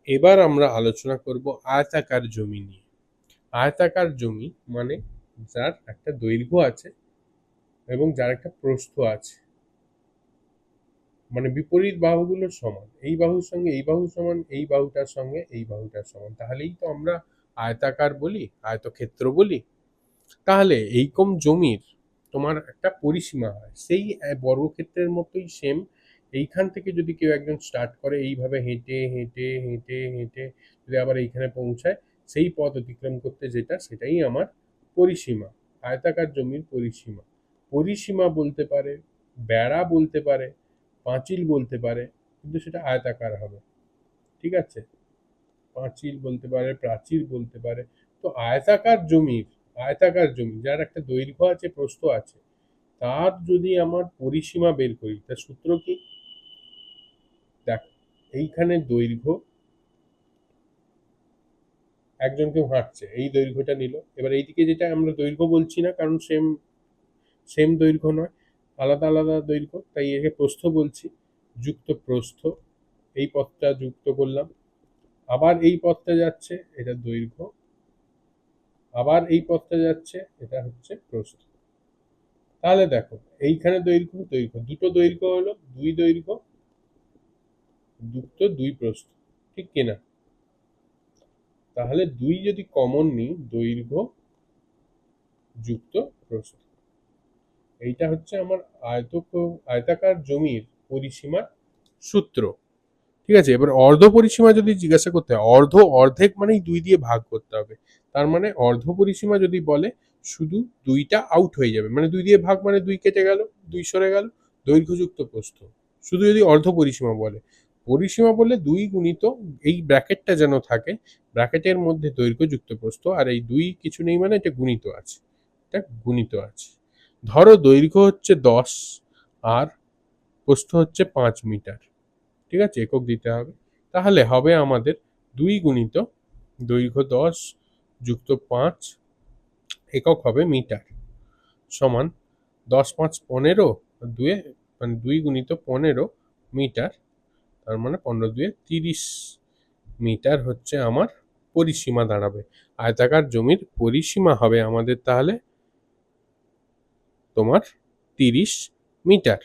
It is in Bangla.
এবার আমরা আলোচনা করব আয়তাকার জমি নিয়ে। আয়তাকার জমি মানে যার একটা দৈর্ঘ্য আছে এবং যার একটা প্রস্থ আছে, মানে বিপরীত বাহুগুলোর সমান, এই বাহুর সঙ্গে এই বাহু সমান, এই বাহুটার সঙ্গে এই বাহুটার সমান, তাহলেই তো আমরা আয়তাকার বলি, আয়তক্ষেত্র বলি। তাহলে এইরকম জমির তোমার একটা পরিসীমা হয়, সেই বর্গক্ষেত্রের মতোই সেম। এইখান থেকে যদি কেউ একজন স্টার্ট করে এইভাবে হেঁটে হেঁটে হেঁটে হেঁটে যদি আবার এইখানে পৌঁছায়, সেই পথ অতিক্রম করতে যেটা, সেটাই আমার পরিসীমা, আয়তাকার জমির পরিসীমা। পরিসীমা বলতে পারে, বেড়া বলতে পারে, পাঁচিল বলতে পারে, কিন্তু সেটা আয়তাকার হবে। ঠিক আছে, পাঁচিল বলতে পারে, প্রাচীর বলতে পারে। তো আয়তাকার জমি যার একটা দৈর্ঘ্য আছে, প্রস্থ আছে, তার যদি আমার পরিসীমা বের করি, তার সূত্র কি? দেখ, এইখানে দৈর্ঘ্য, একজন কেউ হাঁটছে, এই দৈর্ঘ্যটা নিল। এবার এইদিকে যেটা আমরা দৈর্ঘ্য বলছি না, কারণ সেম সেম দৈর্ঘ্য নয়, আলাদা আলাদা দৈর্ঘ্য, তাই একে প্রস্থ বলছি। যুক্ত প্রস্থ, এই পথটা যুক্ত করলাম, আবার এই পথটা যাচ্ছে, এটা দৈর্ঘ্য, আবার এই পথটা যাচ্ছে, এটা হচ্ছে প্রস্থ। তাহলে দেখো, এইখানে দৈর্ঘ্য দৈর্ঘ্য দুটো দৈর্ঘ্য হলো, দুই দৈর্ঘ্য যুক্ত দুই প্রস্থ, ঠিক কিনা? তাহলে দুই যদি কমন নিই, দৈর্ঘ্য যুক্ত প্রস্থ, এইটা হচ্ছে আমার আয়তাকার জমির পরিসীমার সূত্র। ঠিক আছে, এবার অর্ধ পরিসীমা যদি জিজ্ঞাসা করতে হয়, অর্ধেক মানেই দুই দিয়ে ভাগ করতে হবে। তার মানে অর্ধ পরিসীমা যদি বলে, শুধু দুইটা আউট হয়ে যাবে, মানে দুই দিয়ে ভাগ মানে দুই কেটে গেল, দুই সরে গেল, দৈর্ঘ্যযুক্ত প্রস্থ। শুধু যদি অর্ধ পরিসীমা বলে, পরিসীমা বললে দুই গুণিত এই ব্র্যাকেটটা যেন থাকে, ব্র্যাকেটের মধ্যে দৈর্ঘ্যযুক্ত প্রস্থ, আর এই দুই কিছু নেই মানে এটা গুণিত আছে, এটা গুণিত আছে। ধরো দৈর্ঘ্য হচ্ছে 10 আর প্রস্থ হচ্ছে 5 মিটার। ঠিক আছে, একক দিতে হবে। তাহলে হবে আমাদের 2 গুণিত দৈর্ঘ্য 10 যুক্ত 5, একক হবে মিটার, সমান 10 5 15, 2 মানে 2 গুণিত 15 মিটার, তার মানে 15 2 30 মিটার হচ্ছে আমার পরিসীমা দাঁড়াবে। আয়তাকার জমির পরিসীমা হবে আমাদের তাহলে তোমার 30 মিটার।